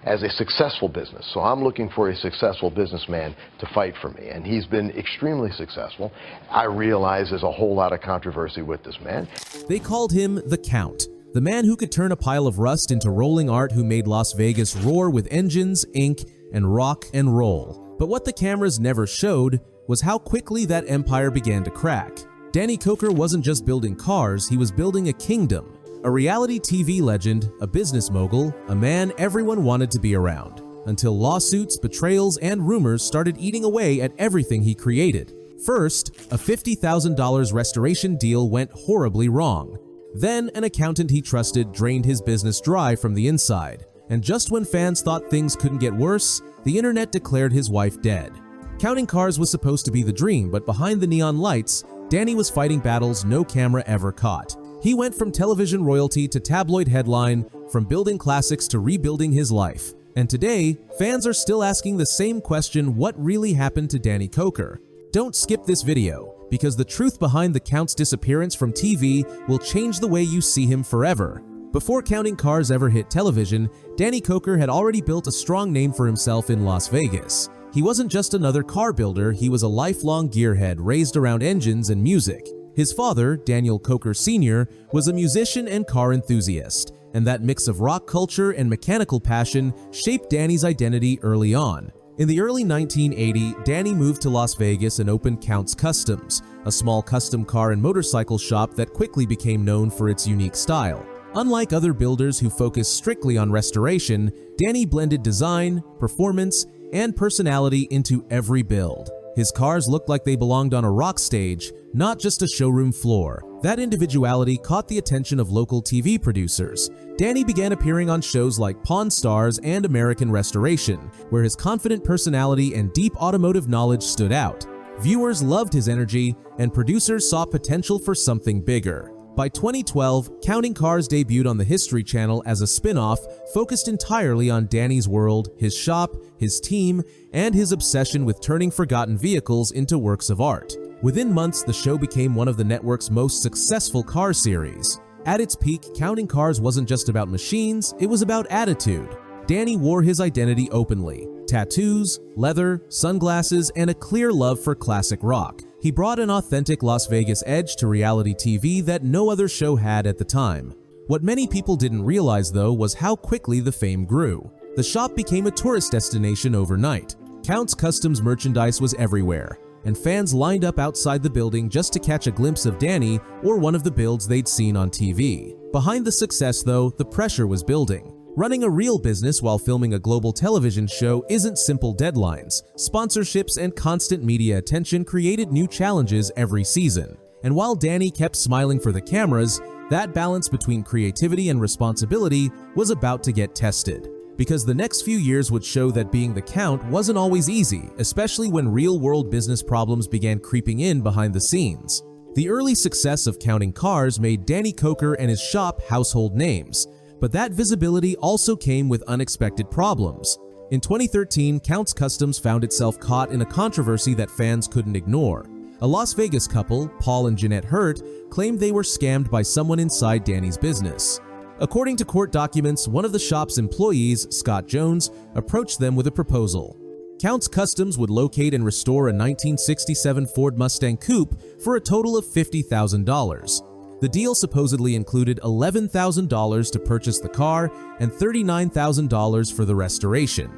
as a successful business. So I'm looking for a successful businessman to fight for me, and he's been extremely successful. I realize there's a whole lot of controversy with this man. They called him the Count, the man who could turn a pile of rust into rolling art, who made Las Vegas roar with engines, ink, and rock and roll. But what the cameras never showed was how quickly that empire began to crack. Danny Koker wasn't just building cars, he was building a kingdom. A reality TV legend, a business mogul, a man everyone wanted to be around. Until lawsuits, betrayals, and rumors started eating away at everything he created. First, a $50,000 restoration deal went horribly wrong. Then, an accountant he trusted drained his business dry from the inside. And just when fans thought things couldn't get worse, the internet declared his wife dead. Counting cars was supposed to be the dream, but behind the neon lights, Danny was fighting battles no camera ever caught. He went from television royalty to tabloid headline, from building classics to rebuilding his life. And today, fans are still asking the same question: what really happened to Danny Koker? Don't skip this video, because the truth behind the Count's disappearance from TV will change the way you see him forever. Before Counting Cars ever hit television, Danny Koker had already built a strong name for himself in Las Vegas. He wasn't just another car builder, he was a lifelong gearhead raised around engines and music. His father, Daniel Koker Sr., was a musician and car enthusiast, and that mix of rock culture and mechanical passion shaped Danny's identity early on. In the early 1980s, Danny moved to Las Vegas and opened Count's Kustoms, a small custom car and motorcycle shop that quickly became known for its unique style. Unlike other builders who focused strictly on restoration, Danny blended design, performance, and personality into every build. His cars looked like they belonged on a rock stage, not just a showroom floor. That individuality caught the attention of local TV producers. Danny began appearing on shows like Pawn Stars and American Restoration, where his confident personality and deep automotive knowledge stood out. Viewers loved his energy, and producers saw potential for something bigger. By 2012, Counting Cars debuted on the History Channel as a spin-off focused entirely on Danny's world, his shop, his team, and his obsession with turning forgotten vehicles into works of art. Within months, the show became one of the network's most successful car series. At its peak, Counting Cars wasn't just about machines, it was about attitude. Danny wore his identity openly: tattoos, leather, sunglasses, and a clear love for classic rock. He brought an authentic Las Vegas edge to reality TV that no other show had at the time. What many people didn't realize, though, was how quickly the fame grew. The shop became a tourist destination overnight. Count's Kustoms merchandise was everywhere, and fans lined up outside the building just to catch a glimpse of Danny or one of the builds they'd seen on TV. Behind the success, though, the pressure was building. Running a real business while filming a global television show isn't simple deadlines. Sponsorships and constant media attention created new challenges every season. And while Danny kept smiling for the cameras, that balance between creativity and responsibility was about to get tested. Because the next few years would show that being the Count wasn't always easy, especially when real-world business problems began creeping in behind the scenes. The early success of Counting Cars made Danny Koker and his shop household names. But that visibility also came with unexpected problems. In 2013, Count's Kustoms found itself caught in a controversy that fans couldn't ignore. A Las Vegas couple, Paul and Jeanette Hurt, claimed they were scammed by someone inside Danny's business. According to court documents, one of the shop's employees, Scott Jones, approached them with a proposal. Count's Kustoms would locate and restore a 1967 Ford Mustang coupe for a total of $50,000. The deal supposedly included $11,000 to purchase the car and $39,000 for the restoration.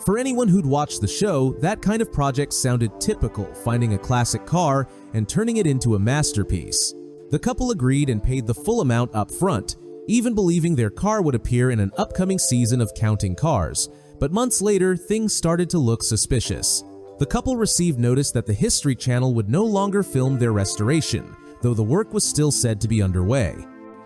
For anyone who'd watched the show, that kind of project sounded typical, finding a classic car and turning it into a masterpiece. The couple agreed and paid the full amount up front, even believing their car would appear in an upcoming season of Counting Cars. But months later, things started to look suspicious. The couple received notice that the History Channel would no longer film their restoration, though the work was still said to be underway.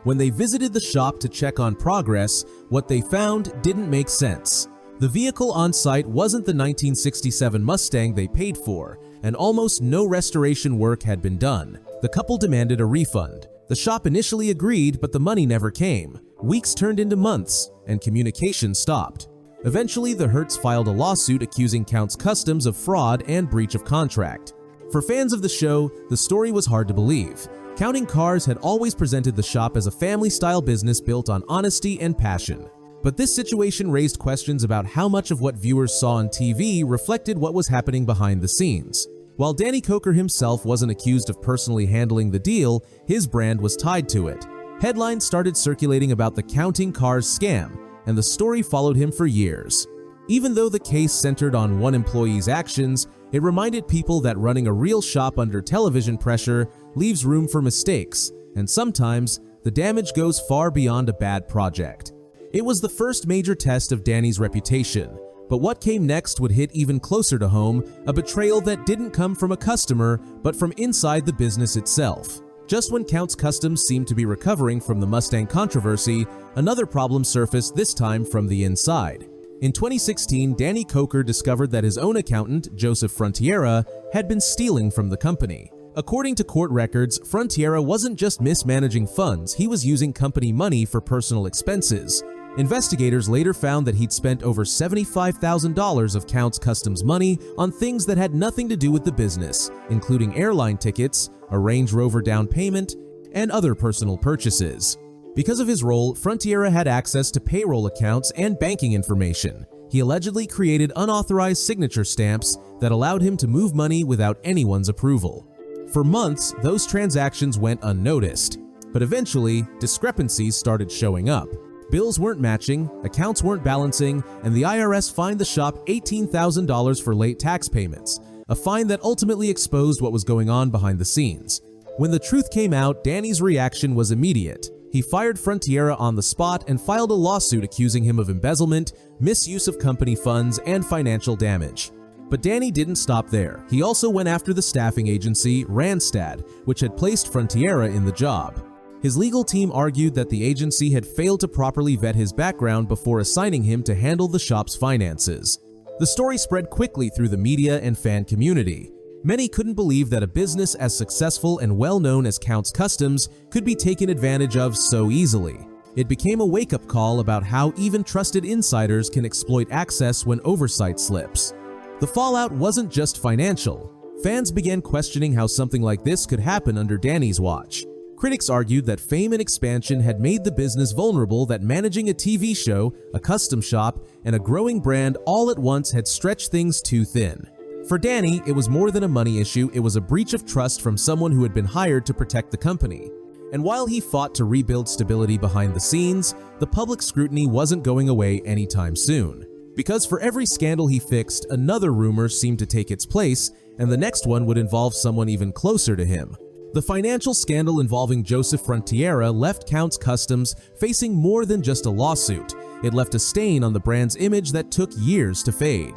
When they visited the shop to check on progress, what they found didn't make sense. The vehicle on site wasn't the 1967 Mustang they paid for, and almost no restoration work had been done. The couple demanded a refund. The shop initially agreed, but the money never came. Weeks turned into months, and communication stopped. Eventually, the Hurts filed a lawsuit accusing Count's Kustoms of fraud and breach of contract. For fans of the show, the story was hard to believe. Counting Cars had always presented the shop as a family-style business built on honesty and passion. But this situation raised questions about how much of what viewers saw on TV reflected what was happening behind the scenes. While Danny Koker himself wasn't accused of personally handling the deal, his brand was tied to it. Headlines started circulating about the counting cars scam, and the story followed him for years. Even though the case centered on one employee's actions, it reminded people that running a real shop under television pressure leaves room for mistakes, and sometimes the damage goes far beyond a bad project. It was the first major test of Danny's reputation, but what came next would hit even closer to home, a betrayal that didn't come from a customer, but from inside the business itself. Just when Kustoms seemed to be recovering from the Mustang controversy, another problem surfaced, this time from the inside. In 2016, Danny Koker discovered that his own accountant, Joseph Frontiera, had been stealing from the company. According to court records, Frontiera wasn't just mismanaging funds, he was using company money for personal expenses. Investigators later found that he'd spent over $75,000 of Kustoms money on things that had nothing to do with the business, including airline tickets, a Range Rover down payment, and other personal purchases. Because of his role, Frontiera had access to payroll accounts and banking information. He allegedly created unauthorized signature stamps that allowed him to move money without anyone's approval. For months, those transactions went unnoticed, but eventually, discrepancies started showing up. Bills weren't matching, accounts weren't balancing, and the IRS fined the shop $18,000 for late tax payments, a fine that ultimately exposed what was going on behind the scenes. When the truth came out, Danny's reaction was immediate. He fired Frontiera on the spot and filed a lawsuit accusing him of embezzlement, misuse of company funds, and financial damage. But Danny didn't stop there. He also went after the staffing agency, Randstad, which had placed Frontiera in the job. His legal team argued that the agency had failed to properly vet his background before assigning him to handle the shop's finances. The story spread quickly through the media and fan community. Many couldn't believe that a business as successful and well-known as Kustoms could be taken advantage of so easily. It became a wake-up call about how even trusted insiders can exploit access when oversight slips. The fallout wasn't just financial. Fans began questioning how something like this could happen under Danny's watch. Critics argued that fame and expansion had made the business vulnerable, that managing a TV show, a custom shop, and a growing brand all at once had stretched things too thin. For Danny, it was more than a money issue, it was a breach of trust from someone who had been hired to protect the company. And while he fought to rebuild stability behind the scenes, the public scrutiny wasn't going away anytime soon. Because for every scandal he fixed, another rumor seemed to take its place, and the next one would involve someone even closer to him. The financial scandal involving Joseph Frontiera left Kustoms facing more than just a lawsuit. It left a stain on the brand's image that took years to fade.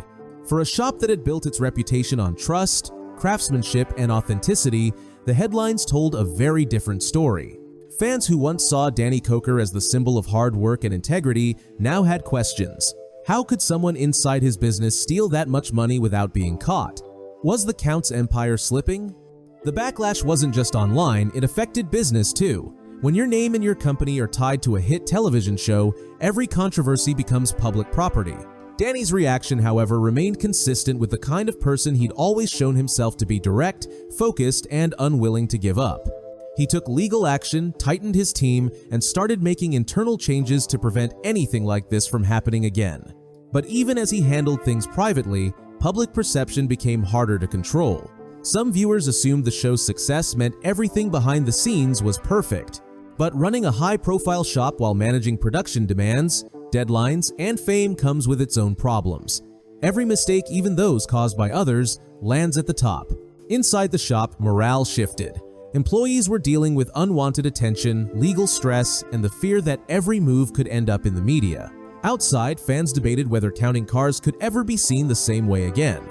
For a shop that had built its reputation on trust, craftsmanship, and authenticity, the headlines told a very different story. Fans who once saw Danny Koker as the symbol of hard work and integrity now had questions. How could someone inside his business steal that much money without being caught? Was the Count's empire slipping? The backlash wasn't just online, it affected business too. When your name and your company are tied to a hit television show, every controversy becomes public property. Danny's reaction, however, remained consistent with the kind of person he'd always shown himself to be: direct, focused, and unwilling to give up. He took legal action, tightened his team, and started making internal changes to prevent anything like this from happening again. But even as he handled things privately, public perception became harder to control. Some viewers assumed the show's success meant everything behind the scenes was perfect. But running a high-profile shop while managing production demands, deadlines, and fame comes with its own problems. Every mistake, even those caused by others, lands at the top. Inside the shop, morale shifted. Employees were dealing with unwanted attention, legal stress, and the fear that every move could end up in the media. Outside, fans debated whether counting cars could ever be seen the same way again.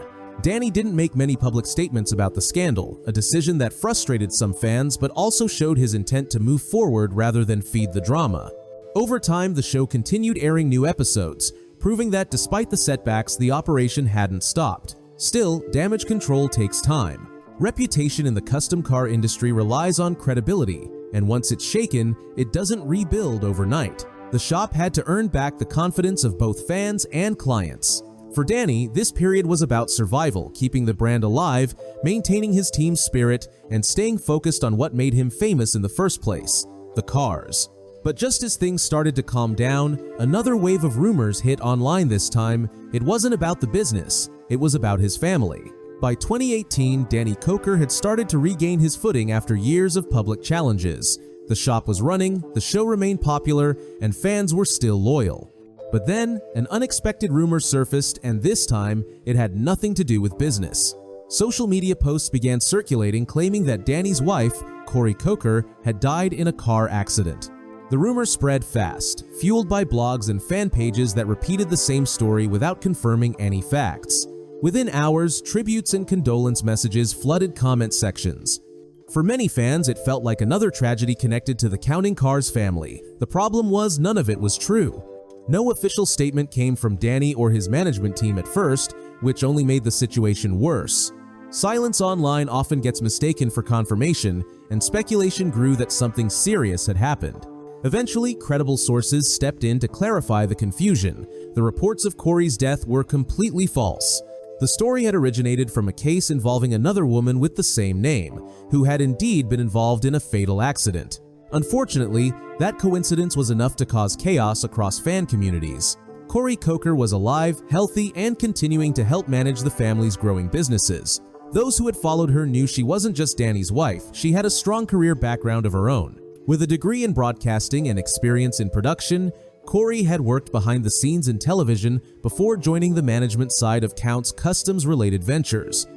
Danny didn't make many public statements about the scandal, a decision that frustrated some fans but also showed his intent to move forward rather than feed the drama. Over time, the show continued airing new episodes, proving that despite the setbacks, the operation hadn't stopped. Still, damage control takes time. Reputation in the custom car industry relies on credibility, and once it's shaken, it doesn't rebuild overnight. The shop had to earn back the confidence of both fans and clients. For Danny, this period was about survival, keeping the brand alive, maintaining his team's spirit, and staying focused on what made him famous in the first place: the cars. But just as things started to calm down, another wave of rumors hit online this time. It wasn't about the business, it was about his family. By 2018, Danny Koker had started to regain his footing after years of public challenges. The shop was running, the show remained popular, and fans were still loyal. But then, an unexpected rumor surfaced, and this time, it had nothing to do with business. Social media posts began circulating claiming that Danny's wife, Danny Koker, had died in a car accident. The rumor spread fast, fueled by blogs and fan pages that repeated the same story without confirming any facts. Within hours, tributes and condolence messages flooded comment sections. For many fans, it felt like another tragedy connected to the Counting Cars family. The problem was none of it was true. No official statement came from Danny or his management team at first, which only made the situation worse. Silence online often gets mistaken for confirmation, and speculation grew that something serious had happened. Eventually, credible sources stepped in to clarify the confusion. The reports of Corey's death were completely false. The story had originated from a case involving another woman with the same name, who had indeed been involved in a fatal accident. Unfortunately, that coincidence was enough to cause chaos across fan communities. Danny Koker was alive, healthy, and continuing to help manage the family's growing businesses. Those who had followed her knew she wasn't just Danny's wife, she had a strong career background of her own. With a degree in broadcasting and experience in production, Corey had worked behind the scenes in television before joining the management side of Count's Customs-related ventures.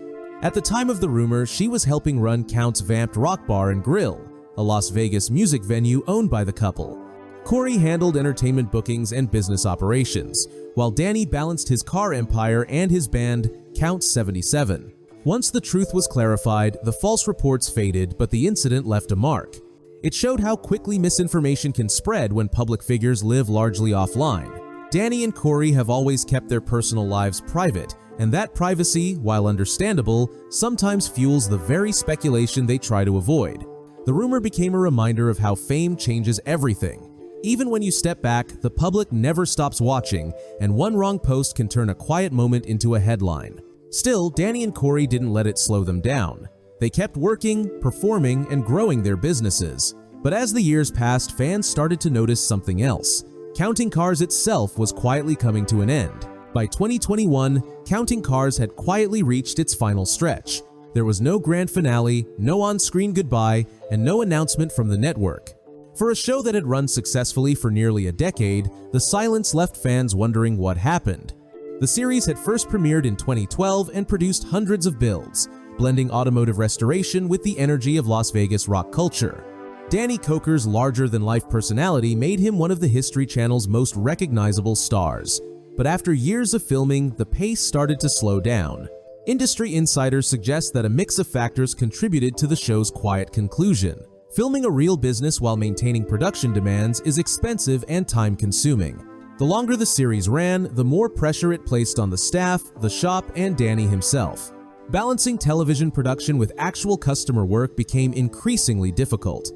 At the time of the rumor, she was helping run Count's Vamped Rock Bar and Grill, a Las Vegas music venue owned by the couple. Corey handled entertainment bookings and business operations, while Danny balanced his car empire and his band, Count 77. Once the truth was clarified, the false reports faded, but the incident left a mark. It showed how quickly misinformation can spread when public figures live largely offline. Danny and Corey have always kept their personal lives private, and that privacy, while understandable, sometimes fuels the very speculation they try to avoid. The rumor became a reminder of how fame changes everything. Even when you step back, the public never stops watching, and one wrong post can turn a quiet moment into a headline. Still, Danny and Corey didn't let it slow them down. They kept working, performing, and growing their businesses. But as the years passed, fans started to notice something else. Counting Cars itself was quietly coming to an end. By 2021, Counting Cars had quietly reached its final stretch. There was no grand finale, no on-screen goodbye, and no announcement from the network. For a show that had run successfully for nearly a decade, the silence left fans wondering what happened. The series had first premiered in 2012 and produced hundreds of builds, blending automotive restoration with the energy of Las Vegas rock culture. Danny Koker's larger-than-life personality made him one of the History Channel's most recognizable stars. But after years of filming, the pace started to slow down. Industry insiders suggest that a mix of factors contributed to the show's quiet conclusion. Filming a real business while maintaining production demands is expensive and time-consuming. The longer the series ran, the more pressure it placed on the staff, the shop, and Danny himself. Balancing television production with actual customer work became increasingly difficult.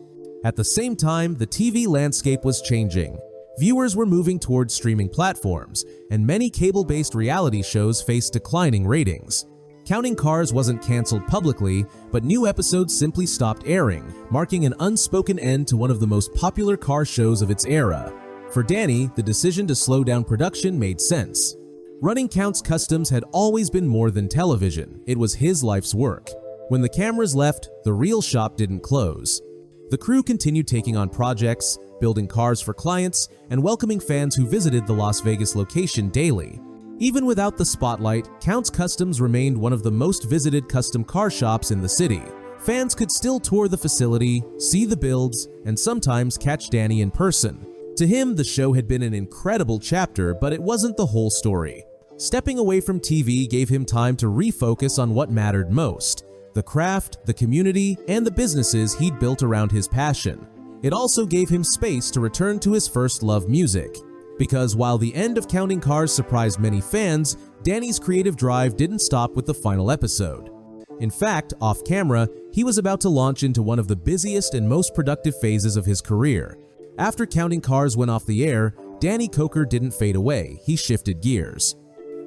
At the same time, the TV landscape was changing. Viewers were moving towards streaming platforms, and many cable-based reality shows faced declining ratings. Counting Cars wasn't canceled publicly, but new episodes simply stopped airing, marking an unspoken end to one of the most popular car shows of its era. For Danny, the decision to slow down production made sense. Running Count's Customs had always been more than television. It was his life's work. When the cameras left, the real shop didn't close. The crew continued taking on projects, building cars for clients, and welcoming fans who visited the Las Vegas location daily. Even without the spotlight, Count's Customs remained one of the most visited custom car shops in the city. Fans could still tour the facility, see the builds, and sometimes catch Danny in person. To him, the show had been an incredible chapter, but it wasn't the whole story. Stepping away from TV gave him time to refocus on what mattered most: the craft, the community, and the businesses he'd built around his passion. It also gave him space to return to his first love, music. Because while the end of Counting Cars surprised many fans, Danny's creative drive didn't stop with the final episode. In fact, off-camera, he was about to launch into one of the busiest and most productive phases of his career. After Counting Cars went off the air, Danny Koker didn't fade away, he shifted gears.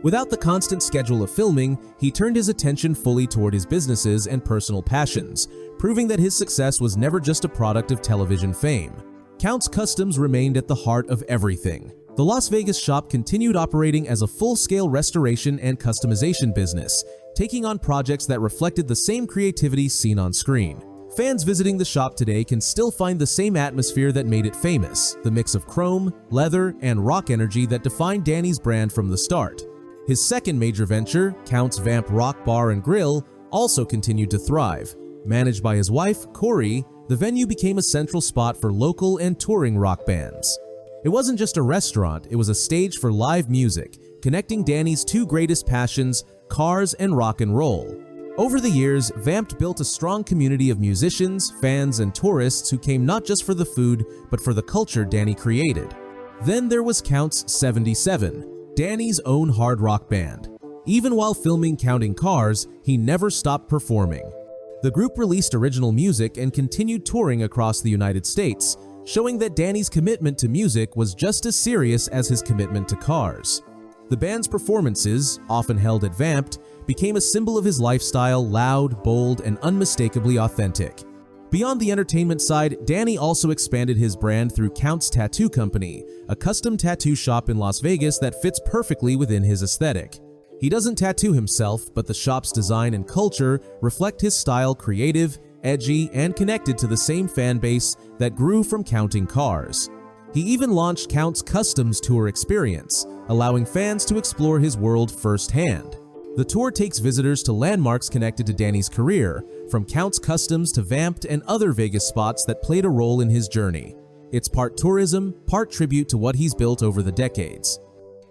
Without the constant schedule of filming, he turned his attention fully toward his businesses and personal passions, proving that his success was never just a product of television fame. Count's Kustoms remained at the heart of everything. The Las Vegas shop continued operating as a full-scale restoration and customization business, taking on projects that reflected the same creativity seen on screen. Fans visiting the shop today can still find the same atmosphere that made it famous, the mix of chrome, leather, and rock energy that defined Danny's brand from the start. His second major venture, Count's Vamp Rock Bar and Grill, also continued to thrive. Managed by his wife, Corey, the venue became a central spot for local and touring rock bands. It wasn't just a restaurant, it was a stage for live music, connecting Danny's two greatest passions, cars and rock and roll. Over the years, Vamped built a strong community of musicians, fans, and tourists who came not just for the food, but for the culture Danny created. Then there was Count's 77, Danny's own hard rock band. Even while filming Counting Cars, he never stopped performing. The group released original music and continued touring across the United States, showing that Danny's commitment to music was just as serious as his commitment to cars. The band's performances, often held at Vamped, became a symbol of his lifestyle, loud, bold, and unmistakably authentic. Beyond the entertainment side, Danny also expanded his brand through Count's Tattoo Company, a custom tattoo shop in Las Vegas that fits perfectly within his aesthetic. He doesn't tattoo himself, but the shop's design and culture reflect his style: creative, edgy, and connected to the same fan base that grew from Counting Cars. He even launched Count's Kustoms tour experience, allowing fans to explore his world firsthand. The tour takes visitors to landmarks connected to Danny's career, from Count's Kustoms to Vamped and other Vegas spots that played a role in his journey. It's part tourism, part tribute to what he's built over the decades.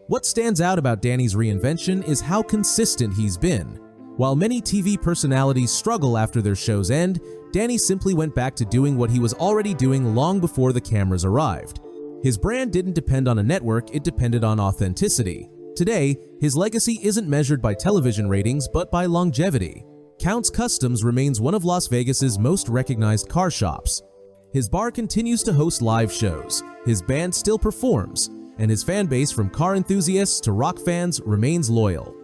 What stands out about Danny's reinvention is how consistent he's been. While many TV personalities struggle after their shows end, Danny simply went back to doing what he was already doing long before the cameras arrived. His brand didn't depend on a network, it depended on authenticity. Today, his legacy isn't measured by television ratings, but by longevity. Count's Kustoms remains one of Las Vegas's most recognized car shops. His bar continues to host live shows, his band still performs, and his fan base from car enthusiasts to rock fans remains loyal.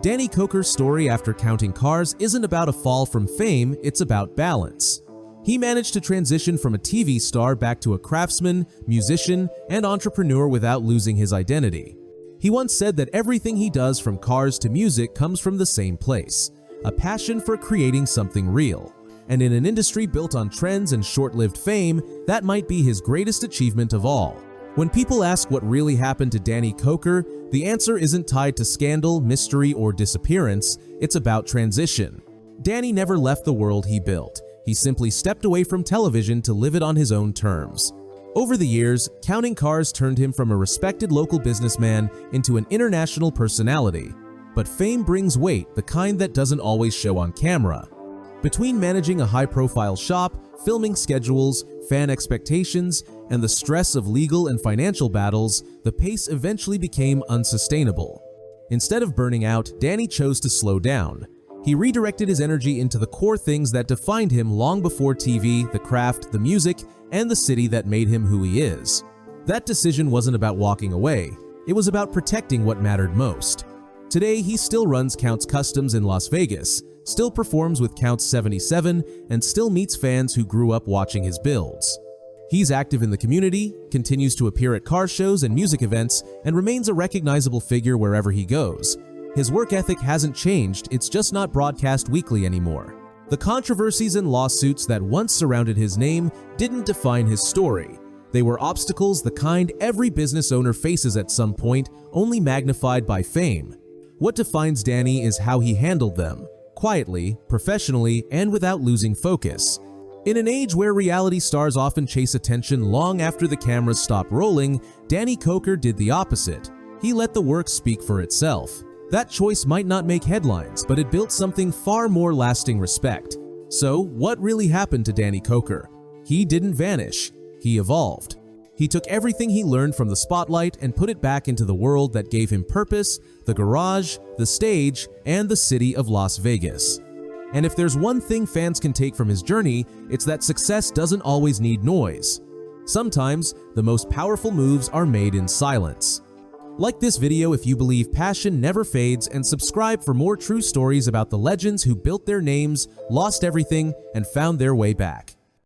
Danny Koker's story after Counting Cars isn't about a fall from fame, it's about balance. He managed to transition from a TV star back to a craftsman, musician, and entrepreneur without losing his identity. He once said that everything he does from cars to music comes from the same place, a passion for creating something real. And in an industry built on trends and short-lived fame, that might be his greatest achievement of all. When people ask what really happened to Danny Koker, the answer isn't tied to scandal, mystery, or disappearance, it's about transition. Danny never left the world he built. He simply stepped away from television to live it on his own terms. Over the years, Counting Cars turned him from a respected local businessman into an international personality. But fame brings weight, the kind that doesn't always show on camera. Between managing a high-profile shop, filming schedules, fan expectations, and the stress of legal and financial battles, the pace eventually became unsustainable. Instead of burning out, Danny chose to slow down. He redirected his energy into the core things that defined him long before TV, the craft, the music, and the city that made him who he is. That decision wasn't about walking away. It was about protecting what mattered most. Today, he still runs Count's Kustoms in Las Vegas, still performs with Count's 77, and still meets fans who grew up watching his builds. He's active in the community, continues to appear at car shows and music events, and remains a recognizable figure wherever he goes. His work ethic hasn't changed, it's just not broadcast weekly anymore. The controversies and lawsuits that once surrounded his name didn't define his story. They were obstacles, the kind every business owner faces at some point, only magnified by fame. What defines Danny is how he handled them, quietly, professionally, and without losing focus. In an age where reality stars often chase attention long after the cameras stop rolling, Danny Koker did the opposite. He let the work speak for itself. That choice might not make headlines, but it built something far more lasting respect. So, what really happened to Danny Koker? He didn't vanish. He evolved. He took everything he learned from the spotlight and put it back into the world that gave him purpose, the garage, the stage, and the city of Las Vegas. And if there's one thing fans can take from his journey, it's that success doesn't always need noise. Sometimes, the most powerful moves are made in silence. Like this video if you believe passion never fades, and subscribe for more true stories about the legends who built their names, lost everything, and found their way back.